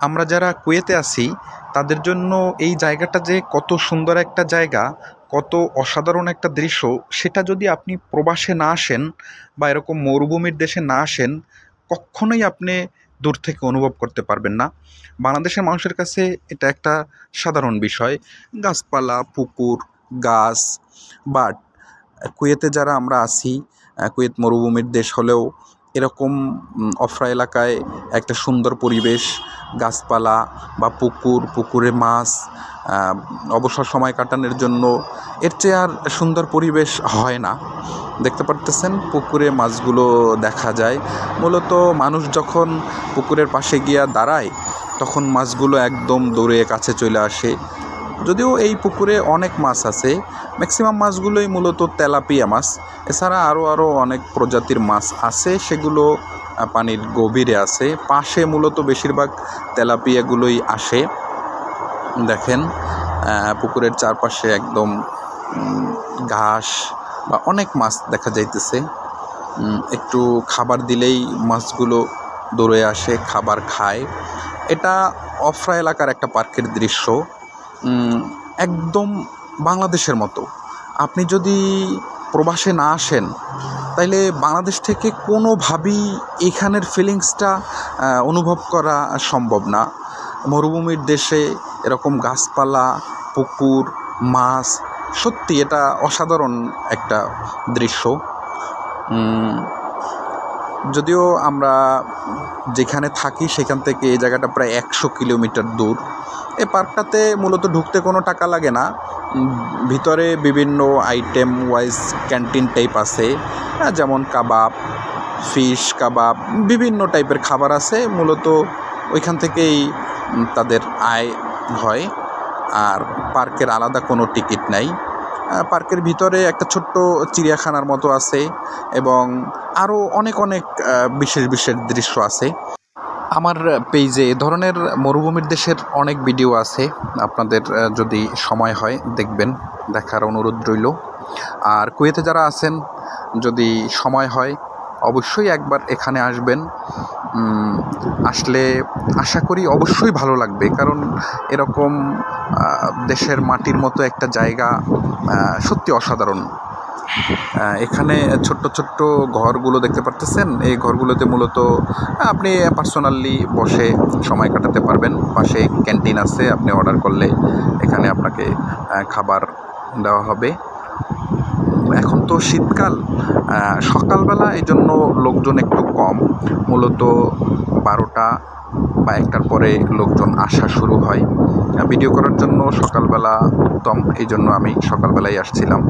আমরা যারা কুয়েতে আছি তাদের জন্য এই জায়গাটা যে কত সুন্দর একটা জায়গা, কত অসাধারণ একটা দৃশ্য, সেটা যদি আপনি প্রবাসে না আসেন বা এরকম মরুভূমির দেশে না আসেন, কখনোই আপনি দূর থেকে অনুভব করতে পারবেন না। বাংলাদেশের মানুষের কাছে এটা একটা সাধারণ বিষয়, গাছপালা, পুকুর, গাছ। বাট কুয়েতে যারা আমরা আছি, কুয়েত মরুভূমির দেশ হলেও এরকম অফরা এলাকায় একটা সুন্দর পরিবেশ, গাছপালা বা পুকুরে মাছ, অবসর সময় কাটানোর জন্য এর চেয়ে আর সুন্দর পরিবেশ হয় না। দেখতে পারতেছেন পুকুরে মাছগুলো দেখা যায়। মূলত মানুষ যখন পুকুরের পাশে গিয়া দাঁড়ায় তখন মাছগুলো একদম দৌড়ে কাছে চলে আসে। যদিও এই পুকুরে অনেক মাছ আছে, ম্যাক্সিমাম মাছগুলোই মূলত তেলাপিয়া মাছ। এছাড়া আরও অনেক প্রজাতির মাছ আছে, সেগুলো পানির গভীরে আছে। পাশে মূলত বেশিরভাগ তেলাপিয়াগুলোই আসে। দেখেন পুকুরের চারপাশে একদম ঘাস বা অনেক মাছ দেখা যাইতেছে। একটু খাবার দিলেই মাছগুলো দৌড়ে আসে, খাবার খায়। এটা অফরা এলাকার একটা পার্কের দৃশ্য, একদম বাংলাদেশের মতো। আপনি যদি প্রবাসে না আসেন তাইলে বাংলাদেশ থেকে কোনোভাবেই এখানের ফিলিংসটা অনুভব করা সম্ভব না। মরুভূমির দেশে এরকম গাছপালা, পুকুর, মাছ, সত্যি এটা অসাধারণ একটা দৃশ্য। যদিও আমরা যেখানে থাকি সেখান থেকে এই জায়গাটা প্রায় 100 কিলোমিটার দূর। এই পার্কটাতে মূলত ঢুকতে কোনো টাকা লাগে না। ভিতরে বিভিন্ন আইটেম ওয়াইজ ক্যান্টিন টাইপ আছে, যেমন কাবাব, ফিশ কাবাব, বিভিন্ন টাইপের খাবার আছে। মূলত ওইখান থেকেই তাদের আয় হয়। আর পার্কের আলাদা কোনো টিকিট নাই। পার্কের ভিতরে একটা ছোট্ট চিড়িয়াখানার মতো আছে এবং আরও অনেক বিশেষ দৃশ্য আছে। আমার পেজে এ ধরনের মরুভূমির দেশের অনেক ভিডিও আছে, আপনাদের যদি সময় হয় দেখবেন, দেখার অনুরোধ রইল। আর কুয়েতে যারা আছেন, যদি সময় হয় অবশ্যই একবার এখানে আসবেন। আসলে আশা করি অবশ্যই ভালো লাগবে, কারণ এরকম দেশের মাটির মতো একটা জায়গা সত্যি অসাধারণ। এখানে ছোট্ট ঘরগুলো দেখতে পারতেছেন, এই ঘরগুলোতে মূলত আপনি পার্সোনালি বসে সময় কাটাতে পারবেন। পাশে ক্যান্টিন আছে, আপনি অর্ডার করলে এখানে আপনাকে খাবার দেওয়া হবে। এখন তো শীতকাল, সকালবেলা এই জন্য লোকজন একটু কম, মূলত 12টা বা 1টার পরে লোকজন আসা শুরু হয়। ভিডিও করার জন্য সকালবেলা উত্তম, এই জন্য আমি সকালবেলায় আসছিলাম।